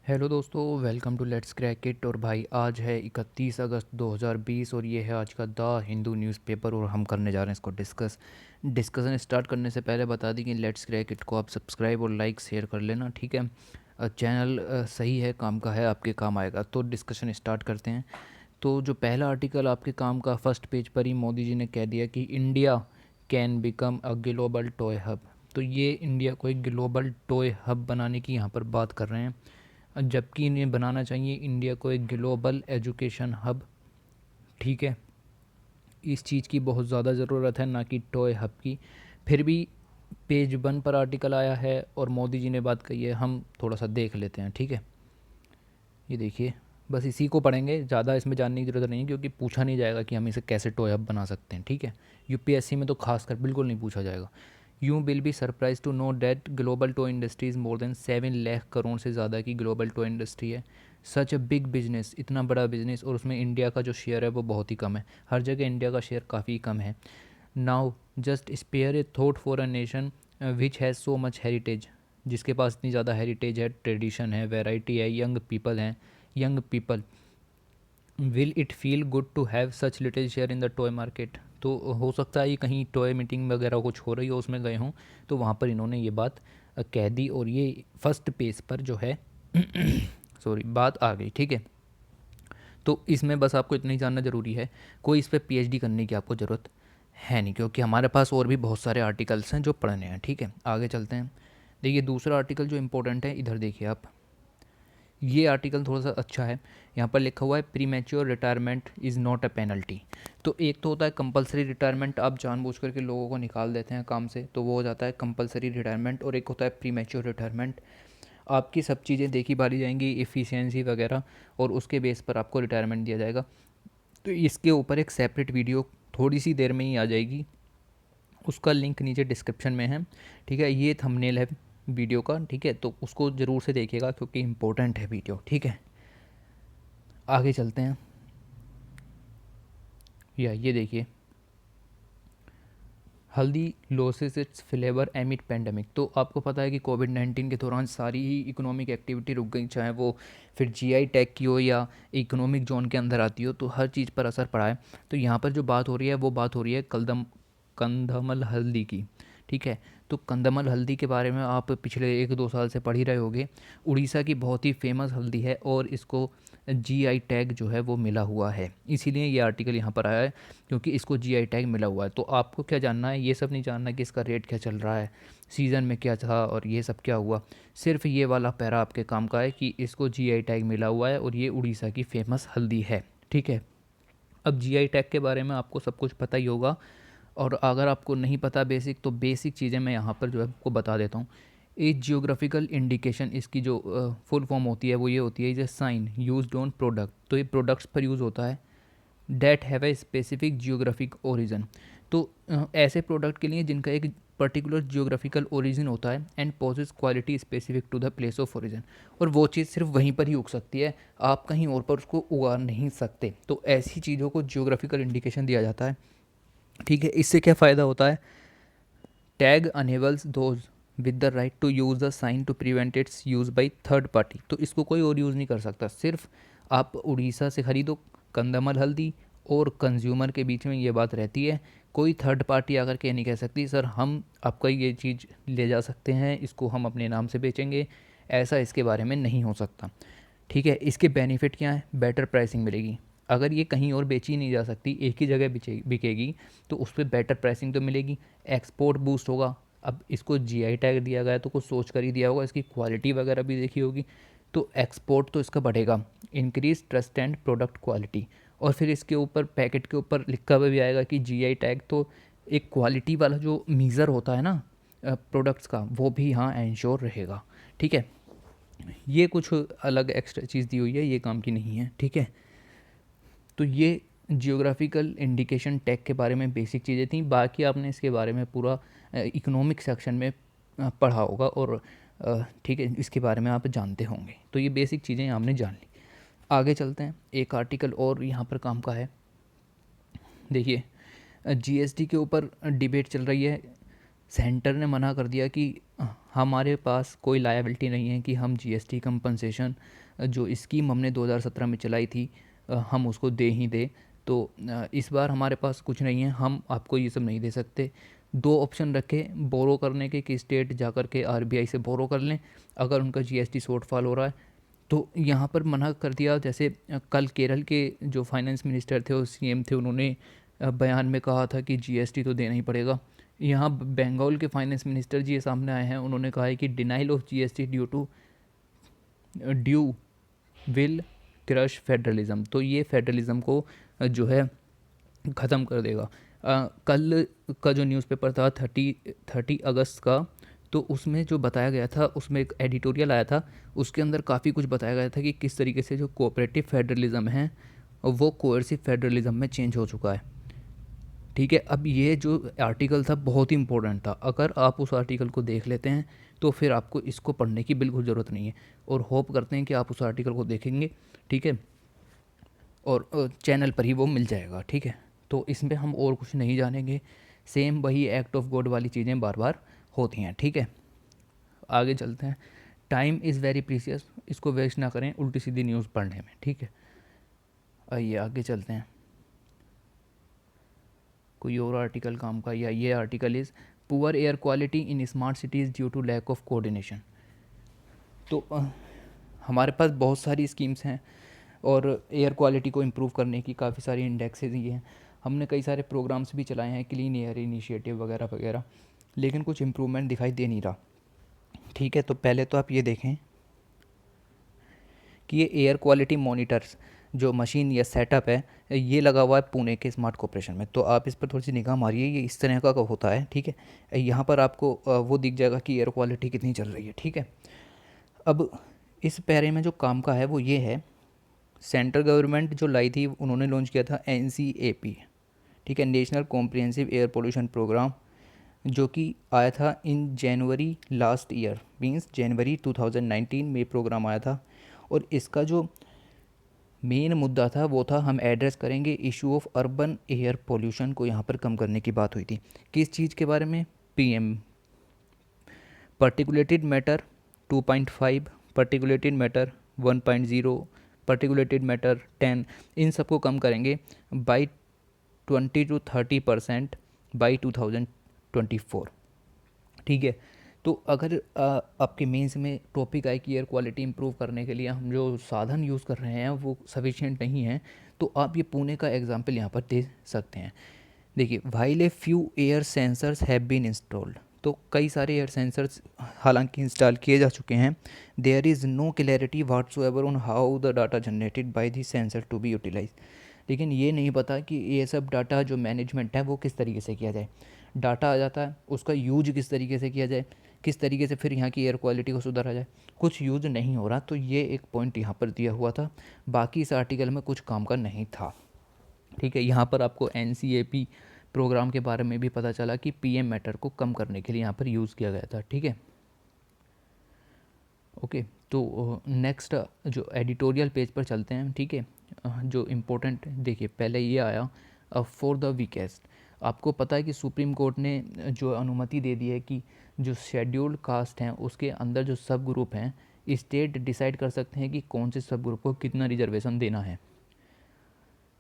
Hello दोस्तों, welcome to let's crack it. और भाई आज है 31 अगस्त 2020 और ये है आज का द हिंदू न्यूज़पेपर और हम करने जा रहे हैं इसको डिस्कशन स्टार्ट करने से पहले बता दी कि लेट्स क्रैक इट को आप सब्सक्राइब और लाइक शेयर कर लेना, ठीक है। चैनल सही है, काम का है, आपके काम आएगा। तो डिस्कशन स्टार्ट करते हैं। तो जो पहला आर्टिकल आपके काम का फर्स्ट पेज पर ही मोदी जी ने कह दिया कि India can become a global toy hub. तो ये इंडिया को एक ग्लोबल टॉय हब बनाने की यहाँ पर बात कर रहे हैं, जबकि इन्हें बनाना चाहिए इंडिया को एक ग्लोबल एजुकेशन हब, ठीक है। इस चीज़ की बहुत ज़्यादा ज़रूरत है, ना कि टॉय हब की। फिर भी पेज 1 पर आर्टिकल आया है और मोदी जी ने बात कही है, हम थोड़ा सा देख लेते हैं, ठीक है। ये देखिए, बस इसी को पढ़ेंगे, ज़्यादा इसमें जानने की ज़रूरत नहीं है क्योंकि पूछा नहीं जाएगा कि हम इसे कैसे टॉय हब बना सकते हैं, ठीक है। यूपीएससी में तो खासकर बिल्कुल नहीं पूछा जाएगा। You will be surprise to know that global toy industry is more than 7 lakh crore से ज़्यादा की ग्लोबल टॉय इंडस्ट्री है। सच अ बिग बिजनेस, इतना बड़ा बिजनेस, और उसमें इंडिया का जो शेयर है वो बहुत ही कम है। हर जगह इंडिया का शेयर काफ़ी कम है। Now just spare a thought for a nation which has so much heritage, जिसके पास इतनी ज़्यादा हेरिटेज है, ट्रेडिशन है, वैरायटी है, यंग पीपल हैं। Young people, will it feel good to have such little share in the toy market. तो हो सकता है ये कहीं टॉय मीटिंग वगैरह कुछ हो रही हो, उसमें गए हों, तो वहाँ पर इन्होंने ये बात कह दी और ये फर्स्ट पेज पर जो है सॉरी बात आ गई, ठीक है। तो इसमें बस आपको इतना ही जानना ज़रूरी है, कोई इस पर पीएचडी करने की आपको ज़रूरत है नहीं, क्योंकि हमारे पास और भी बहुत सारे आर्टिकल्स हैं जो पढ़ने हैं, ठीक है। आगे चलते हैं। देखिए दूसरा आर्टिकल जो इम्पोर्टेंट है, इधर देखिए आप, ये आर्टिकल थोड़ा सा अच्छा है। यहाँ पर लिखा हुआ है premature retirement is not a penalty. तो एक तो होता है कंपलसरी रिटायरमेंट, आप जानबूझ करके लोगों को निकाल देते हैं काम से, तो वो हो जाता है कंपलसरी रिटायरमेंट। और एक होता है प्रीमेच्योर रिटायरमेंट, आपकी सब चीज़ें देखी भाली जाएंगी, एफिशिएंसी वगैरह, और उसके बेस पर आपको रिटायरमेंट दिया जाएगा। तो इसके ऊपर एक सेपरेट वीडियो थोड़ी सी देर में ही आ जाएगी, उसका लिंक नीचे डिस्क्रिप्शन में है, ठीक है। ये थंबनेल है वीडियो का, ठीक है, तो उसको ज़रूर से देखिएगा क्योंकि इम्पोर्टेंट है वीडियो, ठीक है। आगे चलते हैं। या ये देखिए, हल्दी लॉसेस इट्स फ्लेवर एमिड पेंडेमिक। तो आपको पता है कि कोविड-19 के दौरान सारी ही इकोनॉमिक एक्टिविटी रुक गई, चाहे वो फिर जीआई टैग की हो या इकोनॉमिक जोन के अंदर आती हो, तो हर चीज़ पर असर पड़ा है। तो यहाँ पर जो बात हो रही है वो बात हो रही है कंदमल हल्दी की, ठीक है। तो कंदमल हल्दी के बारे में आप पिछले 1-2 साल से पढ़ ही रहे होंगे। उड़ीसा की बहुत ही फेमस हल्दी है और इसको जीआई टैग जो है वो मिला हुआ है, इसीलिए ये आर्टिकल यहाँ पर आया है, क्योंकि इसको जीआई टैग मिला हुआ है। तो आपको क्या जानना है, ये सब नहीं जानना कि इसका रेट क्या चल रहा है, सीज़न में क्या था और ये सब क्या हुआ। सिर्फ ये वाला पैरा आपके काम का है कि इसको जीआई टैग मिला हुआ है और ये उड़ीसा की फेमस हल्दी है, ठीक है। अब जीआई टैग के बारे में आपको सब कुछ पता ही होगा, और अगर आपको नहीं पता बेसिक, तो बेसिक चीज़ें मैं यहाँ पर जो है आपको बता देता हूँ। एक जियोग्राफिकल इंडिकेशन, इसकी जो फुल फॉर्म होती है वो ये होती है, is a sign used on product. तो ये प्रोडक्ट्स पर यूज़ होता है, that have a specific geographic origin. तो ऐसे प्रोडक्ट के लिए जिनका एक पर्टिकुलर जियोग्राफिकल ओरिजिन होता है, and possess quality specific to the place of origin. और वो चीज़ सिर्फ वहीं पर ही उग सकती है, आप कहीं और पर उसको उगा नहीं सकते। तो ऐसी चीज़ों को जियोग्राफिकल इंडिकेशन दिया जाता है, ठीक है। इससे क्या फ़ायदा होता है, tag enables those with the right to use the sign to prevent its use by third party. तो इसको कोई और यूज़ नहीं कर सकता, सिर्फ आप उड़ीसा से ख़रीदो कंदमल हल्दी, और कंज्यूमर के बीच में ये बात रहती है। कोई थर्ड पार्टी आकर के नहीं कह सकती सर हम आपका ये चीज़ ले जा सकते हैं, इसको हम अपने नाम से बेचेंगे, ऐसा इसके बारे में नहीं हो सकता, ठीक है। इसके बेनिफिट क्या है, बेटर प्राइसिंग मिलेगी। अगर ये कहीं और बेची नहीं जा सकती, एक ही जगह बिकेगी, तो उस पर बेटर प्राइसिंग तो मिलेगी, एक्सपोर्ट बूस्ट होगा। अब इसको जीआई टैग दिया गया है तो कुछ सोच कर ही दिया होगा, इसकी क्वालिटी वगैरह भी देखी होगी, तो एक्सपोर्ट तो इसका बढ़ेगा। Increase trust and product quality, और फिर इसके ऊपर पैकेट के ऊपर लिखा हुआ भी आएगा कि जीआई टैग, तो एक क्वालिटी वाला जो मीज़र होता है ना प्रोडक्ट्स का, वो भी यहाँ एंश्योर रहेगा, ठीक है। ये कुछ अलग एक्स्ट्रा चीज़ दी हुई है, ये काम की नहीं है, ठीक है। तो ये जियोग्राफिकल इंडिकेशन टैग के बारे में बेसिक चीज़ें थी, बाकी आपने इसके बारे में पूरा इकोनॉमिक सेक्शन में पढ़ा होगा, और ठीक है इसके बारे में आप जानते होंगे। तो ये बेसिक चीज़ें आपने जान ली। आगे चलते हैं, एक आर्टिकल और यहाँ पर काम का है। देखिए जीएसटी के ऊपर डिबेट चल रही है, सेंटर ने मना कर दिया कि हमारे पास कोई लायबिलिटी नहीं है कि हम जीएसटी कंपनसेशन जो स्कीम हमने 2017 में चलाई थी हम उसको दे ही दे। तो इस बार हमारे पास कुछ नहीं है, हम आपको ये सब नहीं दे सकते। दो ऑप्शन रखे बोरो करने के कि स्टेट जा कर के आरबीआई से बोरो कर लें अगर उनका जीएसटी शॉर्टफॉल हो रहा है। तो यहाँ पर मना कर दिया। जैसे कल केरल के जो फाइनेंस मिनिस्टर थे और सीएम थे, उन्होंने बयान में कहा था कि जीएसटी तो देना ही पड़ेगा। यहाँ बंगाल के फाइनेंस मिनिस्टर जी ये सामने आए हैं, उन्होंने कहा है कि denial of GST due will crush federalism. तो ये फेडरलिज्म को जो है ख़त्म कर देगा। कल का जो न्यूज़पेपर था 30 अगस्त का, तो उसमें जो बताया गया था, उसमें एक एडिटोरियल आया था, उसके अंदर काफ़ी कुछ बताया गया था कि किस तरीके से जो कोऑपरेटिव फेडरलिज्म है वो कोएर्सिव फेडरलिज्म में चेंज हो चुका है। ठीक है, अब ये जो आर्टिकल था बहुत ही इंपॉर्टेंट था, अगर आप उस आर्टिकल को देख लेते हैं तो फिर आपको इसको पढ़ने की बिल्कुल ज़रूरत नहीं है, और होप करते हैं कि आप उस आर्टिकल को देखेंगे। ठीक है, और चैनल पर ही वो मिल जाएगा। ठीक है, तो इसमें हम और कुछ नहीं जानेंगे, सेम वही एक्ट ऑफ गॉड वाली चीज़ें बार बार होती हैं। ठीक है, आगे चलते हैं। टाइम इज़ वेरी प्रीसियस, इसको वेस्ट ना करें उल्टी सीधी न्यूज़ पढ़ने में। ठीक है, आइए आगे चलते हैं। कोई और आर्टिकल काम का, या ये article is poor air quality in smart cities due to lack of coordination. तो हमारे पास बहुत सारी स्कीम्स हैं और एयर क्वालिटी को इम्प्रूव करने की काफ़ी सारी इंडेक्सेस ये हैं। हमने कई सारे प्रोग्राम्स भी चलाए हैं, क्लीन एयर इनिशिएटिव वगैरह वगैरह, लेकिन कुछ इम्प्रूवमेंट दिखाई दे नहीं रहा। ठीक है, तो पहले तो आप ये देखें कि ये एयर क्वालिटी मॉनिटर्स जो मशीन या सेटअप है, ये लगा हुआ है पुणे के स्मार्ट कॉर्पोरेशन में। तो आप इस पर थोड़ी सी निगाह मारिए, ये इस तरह का होता है। ठीक है, यहाँ पर आपको वो दिख जाएगा कि एयर क्वालिटी कितनी चल रही है। ठीक है, अब इस पैरे में जो काम का है वो ये है, सेंट्रल गवर्नमेंट जो लाई थी, उन्होंने लॉन्च किया था NCAP। ठीक है, national comprehensive air pollution programme, जो कि आया था in January last year, means January 2019 में प्रोग्राम आया था। और इसका जो मेन मुद्दा था वो था, हम एड्रेस करेंगे issue of urban air pollution को यहाँ पर कम करने की बात हुई थी। किस चीज़ के बारे में? PM, पार्टिकुलेटेड मैटर 2.5, पार्टिकुलेटेड मैटर 1.0, पार्टिकुलेटेड मैटर 10, इन सबको कम करेंगे बाई 20 to 30% बाई 2024। ठीक है, तो अगर आपके मेंस में टॉपिक आए कि एयर क्वालिटी इंप्रूव करने के लिए हम जो साधन यूज़ कर रहे हैं वो सफिशिएंट नहीं है, तो आप ये पुणे का एग्जांपल यहाँ पर दे सकते हैं। देखिए, while a few air sensors have been installed, तो कई सारे एयर सेंसर्स हालांकि इंस्टॉल किए जा चुके हैं, there is no clarity whatsoever on how the data generated by the sensor to be utilise. लेकिन ये नहीं पता कि ये सब डाटा जो मैनेजमेंट है वो किस तरीके से किया जाए। डाटा आ जाता है, उसका यूज किस तरीके से किया जाए, किस तरीके से फिर यहाँ की एयर क्वालिटी को सुधारा जाए, कुछ यूज नहीं हो रहा। तो ये एक पॉइंट यहाँ पर दिया हुआ था, बाकी इस आर्टिकल में कुछ काम का नहीं था। ठीक है, यहाँ पर आपको NCAP प्रोग्राम के बारे में भी पता चला कि PM मैटर को कम करने के लिए यहाँ पर यूज़ किया गया था। ठीक है, ओके, तो नेक्स्ट जो एडिटोरियल पेज पर चलते हैं। ठीक है, जो इम्पोर्टेंट, देखिए पहले ये आया फॉर द वीकेस्ट। आपको पता है कि सुप्रीम कोर्ट ने जो अनुमति दे दी है कि जो शेड्यूल्ड कास्ट हैं उसके अंदर जो सब ग्रुप हैं, स्टेट डिसाइड कर सकते हैं कि कौन से सब ग्रुप को कितना रिजर्वेशन देना है।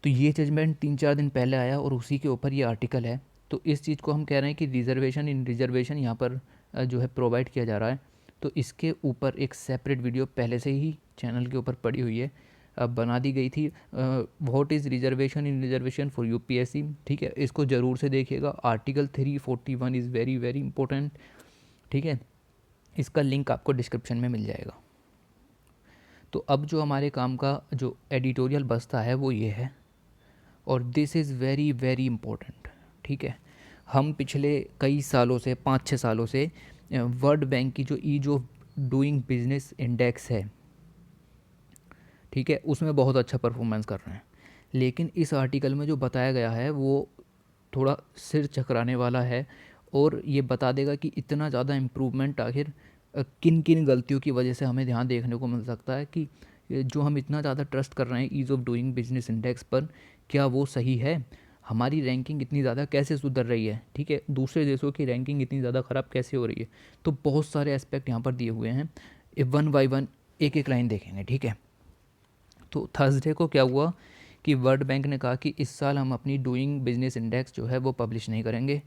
तो ये जजमेंट 3-4 दिन पहले आया और उसी के ऊपर ये आर्टिकल है। तो इस चीज़ को हम कह रहे हैं कि रिजर्वेशन यहाँ पर जो है प्रोवाइड किया जा रहा है। तो इसके ऊपर एक सेपरेट वीडियो पहले से ही चैनल के ऊपर पड़ी हुई है, बना दी गई थी, what is reservation for UPSC। ठीक है, इसको ज़रूर से देखिएगा। Article 341 is very very important. ठीक है, इसका लिंक आपको डिस्क्रिप्शन में मिल जाएगा। तो अब जो हमारे काम का जो एडिटोरियल बचता है वो ये है, और this is very very important. ठीक है, हम पिछले कई सालों से 5-6 सालों से वर्ल्ड बैंक की जो ease of doing business index है, ठीक है, उसमें बहुत अच्छा परफॉर्मेंस कर रहे हैं। लेकिन इस आर्टिकल में जो बताया गया है वो थोड़ा सिर चकराने वाला है, और ये बता देगा कि इतना ज़्यादा इम्प्रूवमेंट आखिर किन किन गलतियों की वजह से हमें ध्यान देखने को मिल सकता है कि जो हम इतना ज़्यादा ट्रस्ट कर रहे हैं ease of doing business index पर, क्या वो सही है। हमारी रैंकिंग इतनी ज़्यादा कैसे सुधर रही है, ठीक है, दूसरे देशों की रैंकिंग इतनी ज़्यादा ख़राब कैसे हो रही है। तो बहुत सारे एस्पेक्ट यहाँ पर दिए हुए हैं, वन बाई वन एक एक लाइन देखेंगे, ठीक है। तो थर्सडे को क्या हुआ कि वर्ल्ड बैंक ने कहा कि इस साल हम अपनी डूइंग बिजनेस इंडेक्स जो है वो पब्लिश नहीं करेंगे,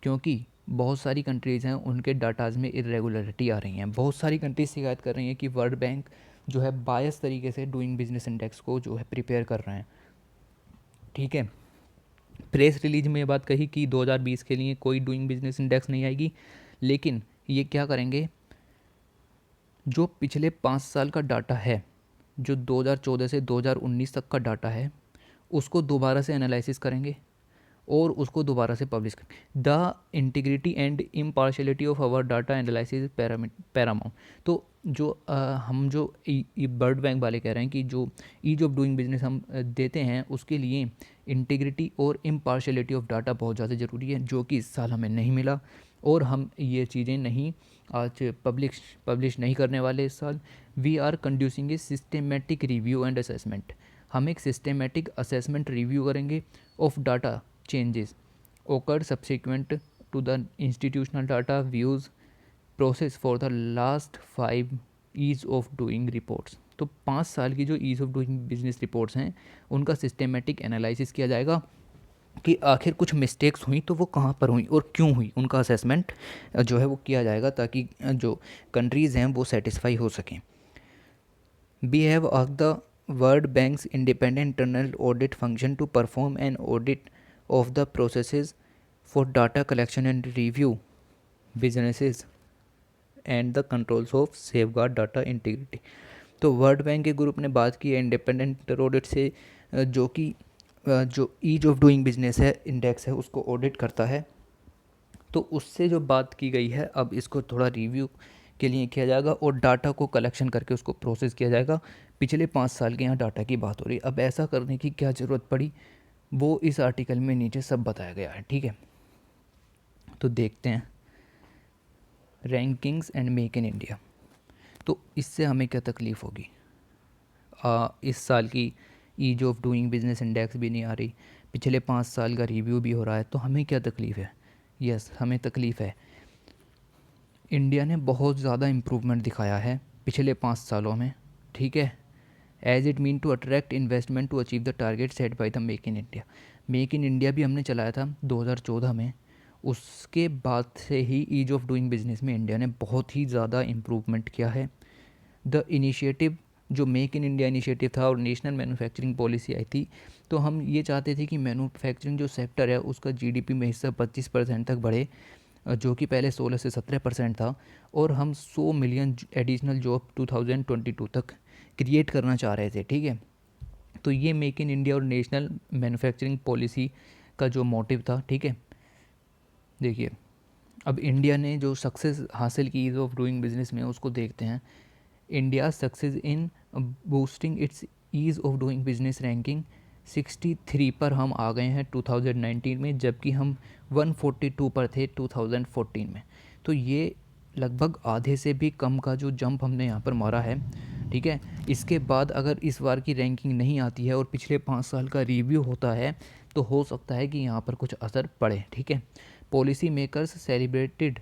क्योंकि बहुत सारी कंट्रीज़ हैं उनके डाटाज में इरेगुलरिटी आ रही हैं। बहुत सारी कंट्रीज शिकायत कर रही हैं कि वर्ल्ड बैंक जो है बायस तरीके से डूइंग बिजनेस इंडेक्स को जो है प्रिपेयर कर रहे हैं, ठीक है। प्रेस रिलीज में ये बात कही कि 2020 के लिए कोई डूइंग बिजनेस इंडेक्स नहीं आएगी, लेकिन ये क्या करेंगे, जो पिछले 5 साल का डाटा है, जो 2014 से 2019 तक का डाटा है, उसको दोबारा से एनालिसिस करेंगे और उसको दोबारा से पब्लिश करेंगे। The integrity and impartiality of our data analysis paramount. तो जो हम जो वर्ल्ड बैंक वाले कह रहे हैं कि जो ईज ऑफ डूइंग बिजनेस हम देते हैं उसके लिए इंटीग्रिटी और इम्पार्शलिटी ऑफ डाटा बहुत ज़्यादा ज़रूरी है, जो कि इस साल हमें नहीं मिला और हम ये चीज़ें नहीं आज पब्लिश नहीं करने वाले इस साल। We are conducting a systematic review and assessment. हम एक सिस्टेमेटिक असेसमेंट रिव्यू करेंगे of data changes occurred subsequent to the institutional data views process for the last 5 ease of doing reports। तो 5 साल की जो ease of doing business reports हैं उनका systematic analysis किया जाएगा कि आखिर कुछ मिस्टेक्स हुई तो वो कहाँ पर हुई और क्यों हुई, उनका असेसमेंट जो है वो किया जाएगा ताकि जो कंट्रीज़ हैं वो सेटिस्फाई हो सकें। We have asked the World Bank's independent internal audit function to perform an audit of the processes for data collection and review businesses and the controls of safeguard data integrity। तो world bank के group ने बात की है independent audit से, जो कि जो ईज ऑफ डूइंग बिजनेस है इंडेक्स है उसको ऑडिट करता है। तो उससे जो बात की गई है अब इसको थोड़ा रिव्यू के लिए किया जाएगा और डाटा को कलेक्शन करके उसको प्रोसेस किया जाएगा। पिछले 5 साल के यहाँ डाटा की बात हो रही है, अब ऐसा करने की क्या ज़रूरत पड़ी वो इस आर्टिकल में नीचे सब बताया गया है, ठीक है। तो देखते हैं rankings and make in India. तो इससे हमें क्या तकलीफ़ होगी, इस साल की ease of doing business index भी नहीं आ रही, पिछले 5 साल का रिव्यू भी हो रहा है, तो हमें क्या तकलीफ़ है। यस हमें तकलीफ़ है। इंडिया ने बहुत ज़्यादा इम्प्रूवमेंट दिखाया है पिछले 5 सालों में, ठीक है। As it mean to attract investment to achieve the target set by the make in India. Make in India भी हमने चलाया था 2014 में, उसके बाद से ही ईज ऑफ डूइंग बिजनेस में इंडिया ने बहुत ही ज़्यादा इम्प्रूवमेंट किया है। द इनिशिएटिव जो मेक इन इंडिया इनिशिएटिव था और नेशनल मैन्युफैक्चरिंग पॉलिसी आई थी, तो हम ये चाहते थे कि मैन्युफैक्चरिंग जो सेक्टर है उसका जीडीपी में हिस्सा 25% तक बढ़े, जो कि पहले 16 से 17% था, और हम 100 मिलियन एडिशनल जॉब 2022 तक क्रिएट करना चाह रहे थे, ठीक है। तो ये मेक इन इंडिया और नेशनल मैन्युफैक्चरिंग पॉलिसी का जो मोटिव था, ठीक है। देखिए अब इंडिया ने जो सक्सेस हासिल की ईज़ ऑफ डूइंग बिजनेस में उसको देखते हैं। India success in boosting it's ease of doing business ranking 63 पर हम आ गए हैं 2019 में, जबकि हम 142 पर थे 2014 में। तो ये लगभग आधे से भी कम का जो जंप हमने यहाँ पर मारा है, ठीक है। इसके बाद अगर इस बार की रैंकिंग नहीं आती है और पिछले 5 साल का रिव्यू होता है तो हो सकता है कि यहाँ पर कुछ असर पड़े, ठीक है। Policy makers celebrated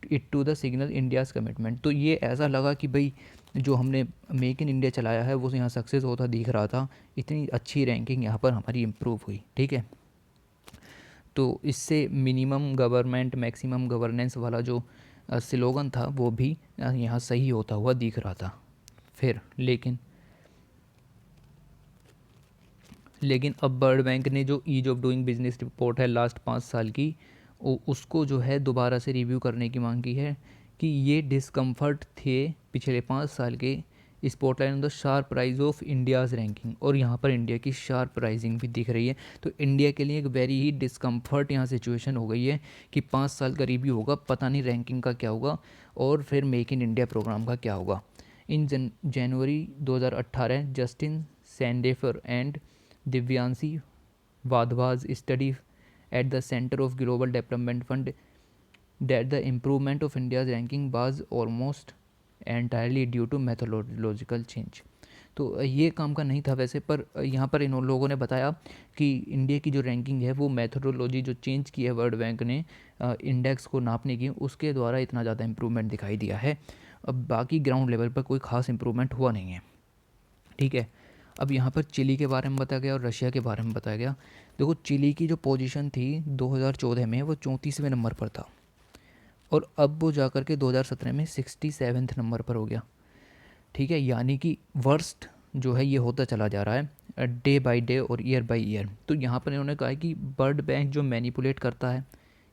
it to the signal India's commitment. तो ये ऐसा लगा कि भाई जो हमने मेक इन इंडिया चलाया है वो यहाँ सक्सेस होता दिख रहा था, इतनी अच्छी रैंकिंग यहाँ पर हमारी इम्प्रूव हुई, ठीक है। तो इससे मिनिमम गवर्नमेंट मैक्सिमम गवर्नेंस वाला जो स्लोगन था वो भी यहाँ सही होता हुआ दिख रहा था। फिर लेकिन अब वर्ल्ड बैंक ने जो ease of doing business report है लास्ट 5 साल की, उसको जो है दोबारा से रिव्यू करने की मांग की है कि ये डिस्कम्फर्ट थे पिछले 5 साल के spotlight on the sharp rise of India's ranking, और यहाँ पर इंडिया की शार्प राइजिंग भी दिख रही है। तो इंडिया के लिए एक वेरी ही डिस्कम्फर्ट यहाँ सिचुएशन हो गई है कि 5 साल का रिव्यू होगा, पता नहीं रैंकिंग का क्या होगा और फिर मेक इन इंडिया प्रोग्राम का क्या होगा। In January 2018 Justin Sandefur and Divyanshi Wadhwa's study at the Center of Global Development Fund that the improvement of India's ranking was almost entirely due to methodological change। तो ये काम का नहीं था वैसे, पर यहाँ पर इन लोगों ने बताया कि इंडिया की जो रैंकिंग है वो मेथोडोलॉजी जो चेंज की है वर्ल्ड बैंक ने इंडेक्स को नापने की, उसके द्वारा इतना ज़्यादा इम्प्रूवमेंट दिखाई दिया है। अब बाकी ग्राउंड लेवल पर कोई ख़ास इम्प्रूवमेंट हुआ नहीं है, ठीक है। अब यहाँ पर चिली के बारे में बताया गया और रशिया के बारे में बताया गया। देखो चिली की जो पोजीशन थी 2014 में वो 34वें नंबर पर था, और अब वो जाकर के 2017 में 67वें नंबर पर हो गया, ठीक है। यानी कि वर्स्ट जो है ये होता चला जा रहा है डे बाय डे और ईयर बाय ईयर। तो यहाँ पर इन्होंने कहा है कि वर्ल्ड बैंक जो मैनिपुलेट करता है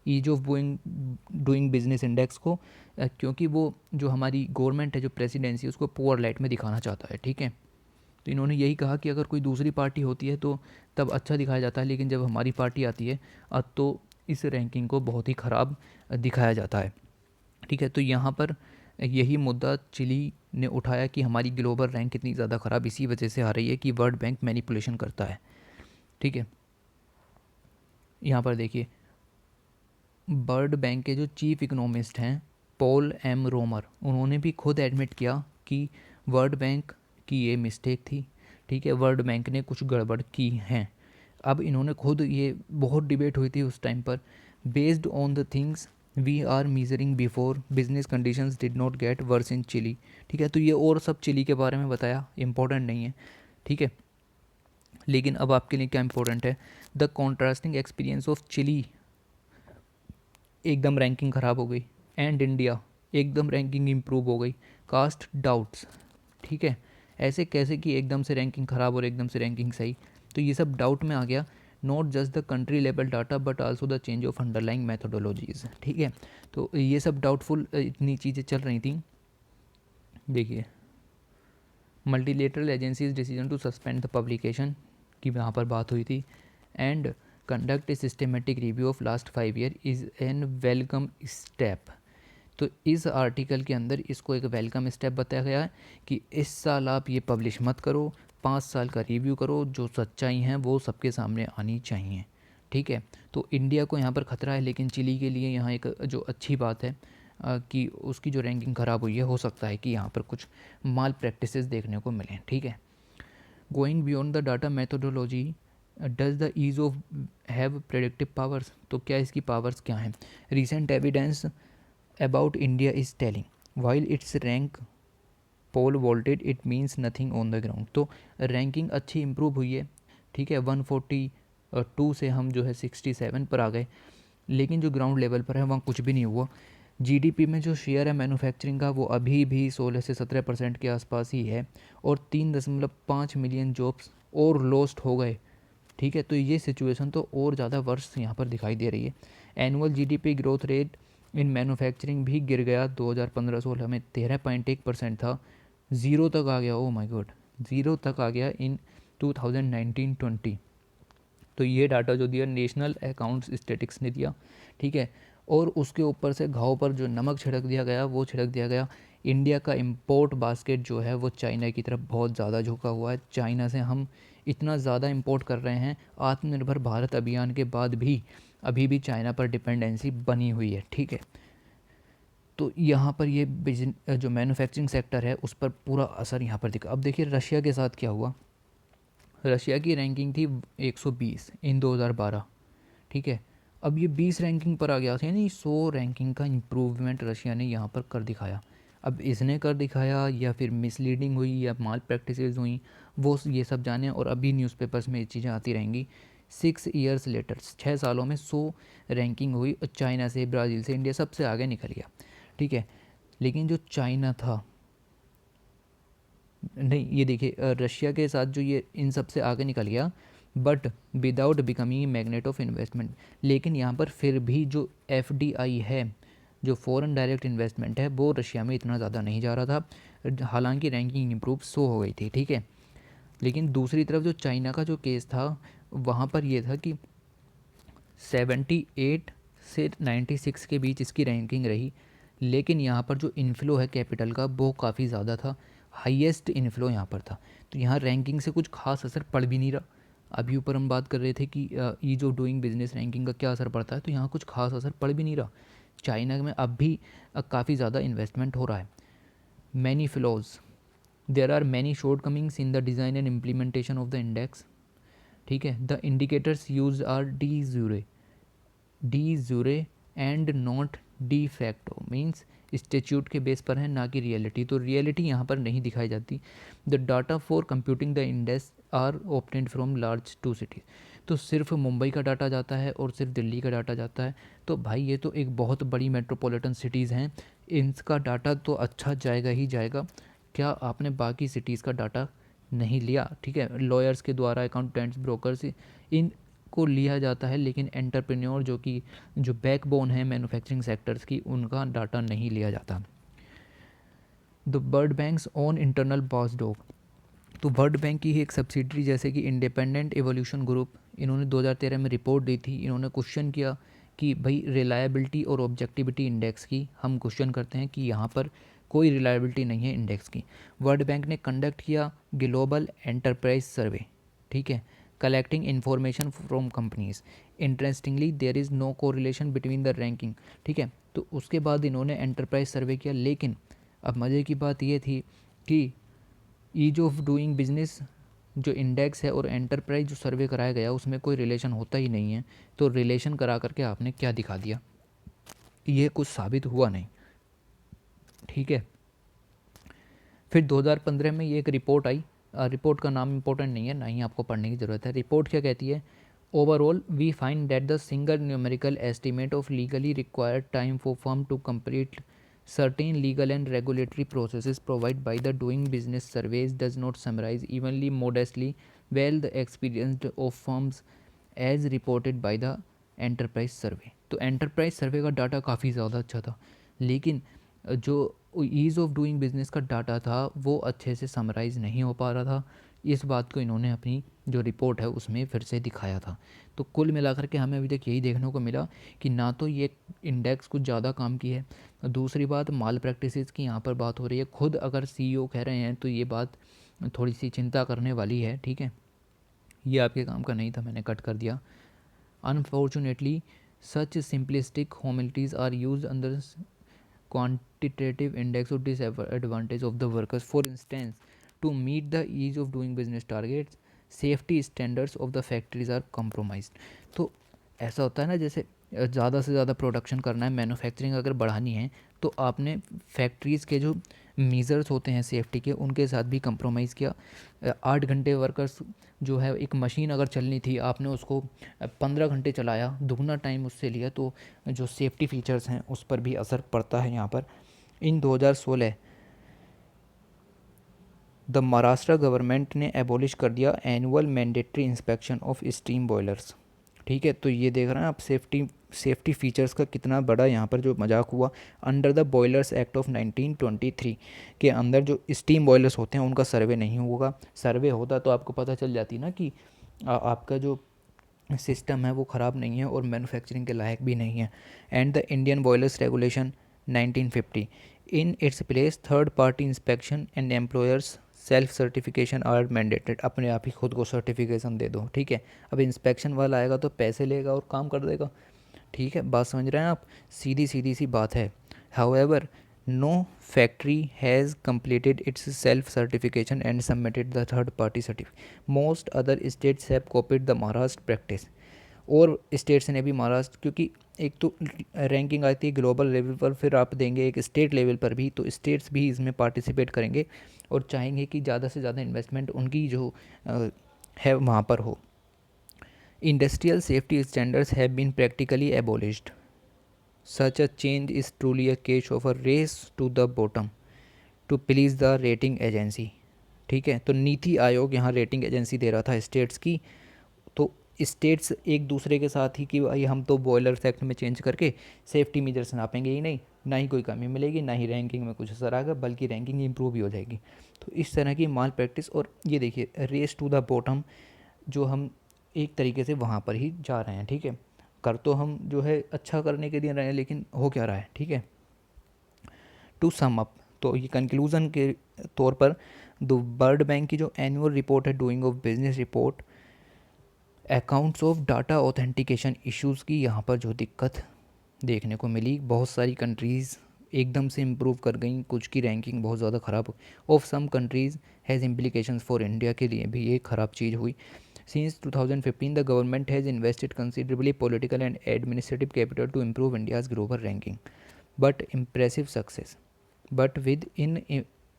ease of doing business index को, क्योंकि वो जो हमारी गवर्नमेंट है जो प्रेसिडेंसी उसको पुअर लाइट में दिखाना चाहता है, ठीक है। तो इन्होंने यही कहा कि अगर कोई दूसरी पार्टी होती है तो तब अच्छा दिखाया जाता है, लेकिन जब हमारी पार्टी आती है तो इस रैंकिंग को बहुत ही ख़राब दिखाया जाता है, ठीक है। तो यहाँ पर यही मुद्दा चिली ने उठाया कि हमारी ग्लोबल रैंक इतनी ज़्यादा ख़राब इसी वजह से आ रही है कि वर्ल्ड बैंक मैनिपुलेशन करता है, ठीक है। यहाँ पर देखिए वर्ल्ड बैंक के जो चीफ इकोनॉमिस्ट हैं पॉल एम रोमर, उन्होंने भी खुद एडमिट किया कि वर्ल्ड बैंक की ये मिस्टेक थी, ठीक है, वर्ल्ड बैंक ने कुछ गड़बड़ की हैं। अब इन्होंने खुद, ये बहुत डिबेट हुई थी उस टाइम पर, based on the things we are measuring before business conditions did not get worse in Chile, ठीक है। तो ये और सब चिली के बारे में बताया, इंपॉर्टेंट नहीं है, ठीक है। लेकिन अब आपके लिए क्या इंपॉर्टेंट है, the contrasting experience of Chile, एकदम रैंकिंग ख़राब हो गई, एंड इंडिया एकदम रैंकिंग इम्प्रूव हो गई, कास्ट डाउट्स, ठीक है। ऐसे कैसे कि एकदम से रैंकिंग ख़राब और एकदम से रैंकिंग सही, तो ये सब डाउट में आ गया। Not just the country level data but also the change of underlying methodologies, ठीक है। तो ये सब डाउटफुल इतनी चीज़ें चल रही थी। देखिए multilateral agencies decision to suspend the publication की यहाँ पर बात हुई थी, and conduct a systematic review of last 5 year is an welcome step. तो इस आर्टिकल के अंदर इसको एक वेलकम स्टेप बताया गया है कि इस साल आप ये पब्लिश मत करो, 5 साल का रिव्यू करो, जो सच्चाई हैं वो सबके सामने आनी चाहिए, ठीक है। तो इंडिया को यहाँ पर खतरा है, लेकिन चिली के लिए यहाँ एक जो अच्छी बात है कि उसकी जो रैंकिंग ख़राब हुई है, हो सकता है कि यहाँ पर कुछ माल प्रैक्टिसेस देखने को मिलें, ठीक है। Going beyond the data methodology does the ease of have predictive powers, तो क्या इसकी पावर्स क्या हैं। Recent evidence about India is telling while its rank pole vaulted it means nothing on the ground. तो रैंकिंग अच्छी improve हुई है, ठीक है, 142 से हम जो है 67 पर आ गए, लेकिन जो ग्राउंड लेवल पर है वहाँ कुछ भी नहीं हुआ। जीडीपी में जो शेयर है मैन्युफैक्चरिंग का वो अभी भी 16 से 17% के आसपास ही है, और 3.5 मिलियन जॉब्स और लॉस्ट हो गए, ठीक है। तो ये सिचुएशन तो और ज़्यादा वर्ष यहाँ पर दिखाई दे रही है। Annual GDP growth rate in manufacturing भी गिर गया, 2015-16 में 13.1% था, ज़ीरो तक आ गया, ओ माय गॉड, ज़ीरो तक आ गया इन 2019-20। तो ये डाटा जो दिया नेशनल अकाउंट्स स्टेटिक्स ने दिया, ठीक है। और उसके ऊपर से घाव पर जो नमक छिड़क दिया गया वो छिड़क दिया गया, इंडिया का इंपोर्ट बास्केट जो है वो चाइना की तरफ बहुत ज़्यादा झुका हुआ है। चाइना से हम इतना ज़्यादा इंपोर्ट कर रहे हैं, आत्मनिर्भर भारत अभियान के बाद भी अभी भी चाइना पर डिपेंडेंसी बनी हुई है, ठीक है। तो यहाँ पर ये जो मैन्युफैक्चरिंग सेक्टर है उस पर पूरा असर यहाँ पर दिखा। अब देखिए रशिया के साथ क्या हुआ। रशिया की रैंकिंग थी 120 इन 2012, ठीक है। अब ये 20 रैंकिंग पर आ गया था, यानी 100 रैंकिंग का इम्प्रूवमेंट रशिया ने यहाँ पर कर दिखाया। अब इसने कर दिखाया या फिर मिसलीडिंग हुई या माल प्रैक्टिसेस हुई, वो ये सब जाने, और अभी न्यूज़पेपर्स में ये चीज़ें आती रहेंगी। 6 ईयर्स लेटर, 6 सालों में 100 रैंकिंग हुई, और चाइना से, ब्राज़ील से इंडिया सबसे आगे निकल गया, ठीक है। लेकिन जो चाइना था, नहीं ये देखिए रशिया के साथ जो ये इन सब से आगे निकल गया, but without becoming magnet of investment. लेकिन यहाँ पर फिर भी जो एफडीआई है, जो फॉरेन डायरेक्ट इन्वेस्टमेंट है, वो रशिया में इतना ज़्यादा नहीं जा रहा था, हालांकि रैंकिंग इम्प्रूव 100 हो गई थी, ठीक है। लेकिन दूसरी तरफ जो चाइना का जो केस था वहाँ पर ये था कि 78 से 96 के बीच इसकी रैंकिंग रही, लेकिन यहाँ पर जो इन्फ्लो है कैपिटल का वो काफ़ी ज़्यादा था, हाईएस्ट इन्फ्लो यहाँ पर था। तो यहाँ रैंकिंग से कुछ खास असर पड़ भी नहीं रहा। अभी ऊपर हम बात कर रहे थे कि ease of doing business ranking का क्या असर पड़ता है, तो यहाँ कुछ खास असर पड़ भी नहीं रहा। चाइना में अब भी काफ़ी ज़्यादा इन्वेस्टमेंट हो रहा है। Many flaws, there are many shortcomings in the design and implementation of the index, ठीक है। The indicators use are de jure and not de facto, means statute के बेस पर है ना कि रियलिटी, तो रियलिटी यहाँ पर नहीं दिखाई जाती। The data for computing the index are obtained from large two cities, तो सिर्फ मुंबई का डाटा जाता है और सिर्फ दिल्ली का डाटा जाता है। तो भाई ये तो एक बहुत बड़ी मेट्रोपॉलिटन सिटीज़ हैं, इनका डाटा तो अच्छा जाएगा ही जाएगा, क्या आपने बाकी सिटीज़ का डाटा नहीं लिया, ठीक है। लॉयर्स के द्वारा, अकाउंटेंट्स, ब्रोकर्स, इन को लिया जाता है, लेकिन एंटरप्रेन्योर जो बैकबोन है मैन्युफैक्चरिंग सेक्टर्स की, उनका डाटा नहीं लिया जाता। The world banks own internal boss dog, तो वर्ल्ड बैंक की ही एक सब्सिडरी जैसे कि इंडिपेंडेंट एवोल्यूशन ग्रुप, इन्होंने 2013 में रिपोर्ट दी थी। इन्होंने क्वेश्चन किया कि भाई रिलायबिलिटी और ऑब्जेक्टिविटी इंडेक्स की हम क्वेश्चन करते हैं कि यहाँ पर कोई रिलायबिलिटी नहीं है इंडेक्स की। वर्ल्ड बैंक ने कंडक्ट किया ग्लोबल एंटरप्राइज सर्वे, ठीक है, collecting information from companies. Interestingly there is no correlation between the ranking, ठीक है। तो उसके बाद इन्होंने एंटरप्राइज सर्वे किया, लेकिन अब मज़े की बात ये थी कि ईज ऑफ डूइंग बिजनेस जो इंडेक्स है और एंटरप्राइज जो सर्वे कराया गया उसमें कोई रिलेशन होता ही नहीं है। तो रिलेशन करा करके आपने क्या दिखा दिया, ये कुछ साबित हुआ नहीं, ठीक है। फिर 2015 में ये एक रिपोर्ट आई, रिपोर्ट का नाम इम्पोर्टेंट नहीं है, ना ही आपको पढ़ने की ज़रूरत है। रिपोर्ट क्या कहती है, overall we find that the single numerical estimate of legally required time for firm to complete certain legal and regulatory processes provided by the doing business surveys does not summarize evenly modestly well the experience of firms as reported by the enterprise survey। तो enterprise सर्वे का data काफ़ी ज़्यादा अच्छा था, लेकिन जो ease of doing business का data था वो अच्छे से समराइज़ नहीं हो पा रहा था। इस बात को इन्होंने अपनी जो रिपोर्ट है उसमें फिर से दिखाया था। तो कुल मिलाकर के हमें अभी तक यही देखने को मिला कि ना तो ये इंडेक्स कुछ ज़्यादा काम की है, दूसरी बात माल प्रैक्टिसेस की यहाँ पर बात हो रही है। खुद अगर सीईओ कह रहे हैं तो ये बात थोड़ी सी चिंता करने वाली है, ठीक है। ये आपके काम का नहीं था, मैंने कट कर दिया। Unfortunately such simplistic formalities are use under quantitative index of disadvantage of the workers. For instance, to meet the ease of doing business targets, safety standards of the factories are compromised। तो ऐसा होता है ना, जैसे ज़्यादा से ज़्यादा production करना है, मैन्युफैक्चरिंग अगर बढ़ानी है, तो आपने फैक्ट्रीज़ के जो मीज़र्स होते हैं सेफ्टी के, उनके साथ भी कंप्रोमाइज़ किया। 8 घंटे वर्कर्स जो है, एक मशीन अगर चलनी थी आपने उसको 15 घंटे चलाया, दुगना टाइम उससे लिया, तो जो सेफ्टी फीचर्स हैं उस पर भी असर पड़ता है यहाँ पर। इन 2016 द महाराष्ट्र गवर्नमेंट ने एबॉलिश कर दिया annual mandatory inspection of steam boilers, ठीक है। तो ये देख रहे हैं आप सेफ्टी फीचर्स का कितना बड़ा यहाँ पर जो मजाक हुआ। Under the boilers act of 1923 के अंदर जो स्टीम बॉयलर्स होते हैं उनका सर्वे नहीं होगा। सर्वे होता तो आपको पता चल जाती ना कि आपका जो सिस्टम है वो ख़राब नहीं है और मैन्युफैक्चरिंग के लायक भी नहीं है। And the Indian boilers regulation 1950 in its place third party inspection and employers self certification are mandated. अपने आप ही खुद को सर्टिफिकेशन दे दो, ठीक है। अब इंस्पेक्शन वाला आएगा तो पैसे लेगा और काम कर देगा, ठीक है। बात समझ रहे हैं आप, सीधी सीधी सी बात है। However no factory has completed its self certification and submitted the third party certificate। most other states have copied the Maharashtra practice। और स्टेट्स ने भी महाराष्ट्र, क्योंकि एक तो रैंकिंग आती है ग्लोबल लेवल पर, फिर आप देंगे एक स्टेट लेवल पर भी, तो स्टेट्स भी इसमें पार्टिसिपेट करेंगे और चाहेंगे कि ज़्यादा से ज़्यादा इन्वेस्टमेंट उनकी जो है वहाँ पर हो। Industrial safety standards have been practically abolished. Such a change is truly a case of a race to the bottom to please the rating agency, ठीक है। तो नीति आयोग यहाँ रेटिंग एजेंसी दे रहा था स्टेट्स की, तो स्टेट्स एक दूसरे के साथ ही कि भाई हम तो बॉयलर सेक्ट में चेंज करके सेफ्टी मेजर्स नापेंगे ही नहीं, ना ही कोई कमी मिलेगी, ना ही रैंकिंग में कुछ असर आएगा, बल्कि रैंकिंग इंप्रूव भी हो जाएगी। तो इस तरह की माल प्रैक्टिस, और ये देखिए रेस टू द बॉटम, जो हम एक तरीके से वहाँ पर ही जा रहे हैं, ठीक है। कर तो हम जो है अच्छा करने के लिए रहे हैं, लेकिन हो क्या रहा है, ठीक है। टू सम अप, तो ये कंक्लूज़न के तौर पर द वर्ल्ड बैंक की जो एनुअल रिपोर्ट है doing of business report, accounts of data authentication issues की यहाँ पर जो दिक्कत देखने को मिली, बहुत सारी कंट्रीज़ एकदम से इम्प्रूव कर गई, कुछ की रैंकिंग बहुत ज़्यादा ख़राब of some countries has implications for India के लिए भी ये ख़राब चीज़ हुई। Since 2015 the government has invested considerably political and administrative capital to improve India's global ranking but impressive success but with in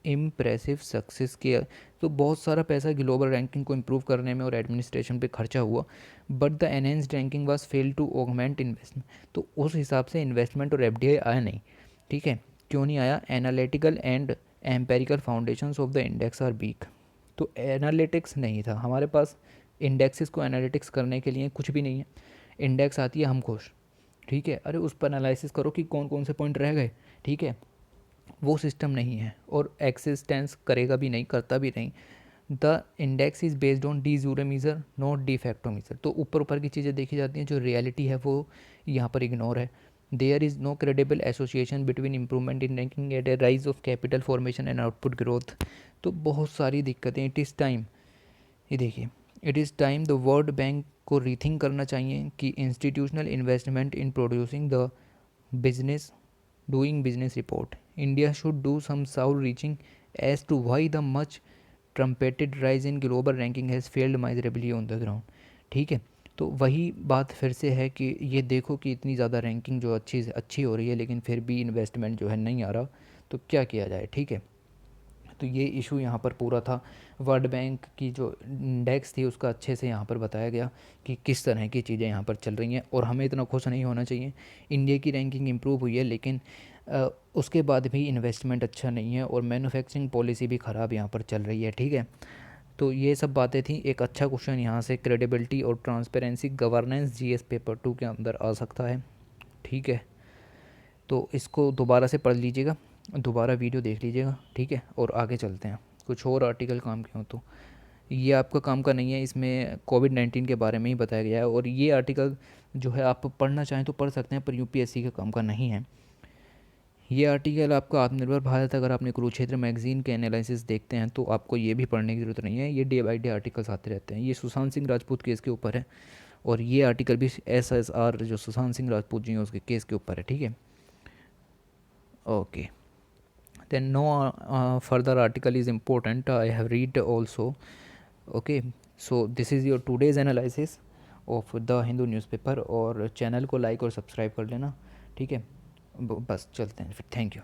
impressive success के, तो बहुत सारा पैसा ग्लोबल रैंकिंग को इम्प्रूव करने में और एडमिनिस्ट्रेशन पे खर्चा हुआ, but the enhanced ranking was fail to augment investment. तो उस हिसाब से इन्वेस्टमेंट और एफडीआई आया नहीं। ठीक है, क्यों नहीं आया? Analytical and empirical foundations of the index are weak. तो एनालिटिक्स नहीं था हमारे पास, इंडेक्सेस को एनालिटिक्स करने के लिए कुछ भी नहीं है। इंडेक्स आती है हम खुश, ठीक है, अरे उस पर एनालिसिस करो कि कौन कौन से पॉइंट रह गए, ठीक है, वो सिस्टम नहीं है और एक्सिस्टेंस करेगा भी नहीं, करता भी नहीं। The index is based on de jure measure not de facto measure. तो ऊपर ऊपर की चीज़ें देखी जाती हैं, जो रियलिटी है वो यहाँ पर इग्नोर है। There is no credible association between improvement in ranking at a rise of capital formation and output growth. तो बहुत सारी दिक्कतें। इट इज़ टाइम, ये देखिए, it is time the world bank को रीथिंक करना चाहिए कि institutional investment in producing the business doing business report India should do some soul searching as to why the much trumpeted rise in global ranking has failed माइजरेबली on the ground. ठीक है, तो वही बात फिर से है कि ये देखो कि इतनी ज़्यादा रैंकिंग जो अच्छी से अच्छी हो रही है, लेकिन फिर भी इन्वेस्टमेंट जो है नहीं आ रहा, तो क्या किया जाए। ठीक है, तो ये इशू यहाँ पर पूरा था। वर्ल्ड बैंक की जो इंडेक्स थी उसका अच्छे से यहाँ पर बताया गया कि किस तरह की चीज़ें यहाँ पर चल रही हैं, और हमें इतना खुश नहीं होना चाहिए। इंडिया की रैंकिंग इम्प्रूव हुई है, लेकिन उसके बाद भी इन्वेस्टमेंट अच्छा नहीं है और मैन्युफैक्चरिंग पॉलिसी भी ख़राब यहाँ पर चल रही है। ठीक है, तो ये सब बातें थी। एक अच्छा क्वेश्चन यहाँ से क्रेडिबिलिटी और ट्रांसपेरेंसी गवर्नेंस जीएस पेपर 2 के अंदर आ सकता है। ठीक है, तो इसको दोबारा से पढ़ लीजिएगा, दोबारा वीडियो देख लीजिएगा। ठीक है, और आगे चलते हैं। कुछ और आर्टिकल काम के हो तो ये आपका काम का नहीं है, इसमें कोविड-19 के बारे में ही बताया गया है, और ये आर्टिकल जो है आप पढ़ना चाहें तो पढ़ सकते हैं, पर यूपीएससी के काम का नहीं है। ये आर्टिकल आपका आत्मनिर्भर भारत, अगर आपने कुरुक्षेत्र मैगजीन के एनालिसिस देखते हैं तो आपको ये भी पढ़ने की ज़रूरत नहीं है, ये डे बाई डे आर्टिकल्स आते रहते हैं। ये सुशांत सिंह राजपूत केस के ऊपर है, और ये आर्टिकल भी एसएसआर जो सुशांत सिंह राजपूत जी हैं उसके केस के ऊपर है। ठीक है, okay, then no further article is important, I have read also. Okay, so this is your today's analysis of the Hindu newspaper, और चैनल को लाइक और सब्सक्राइब कर लेना। ठीक है, बस चलते हैं फिर, थैंक यू।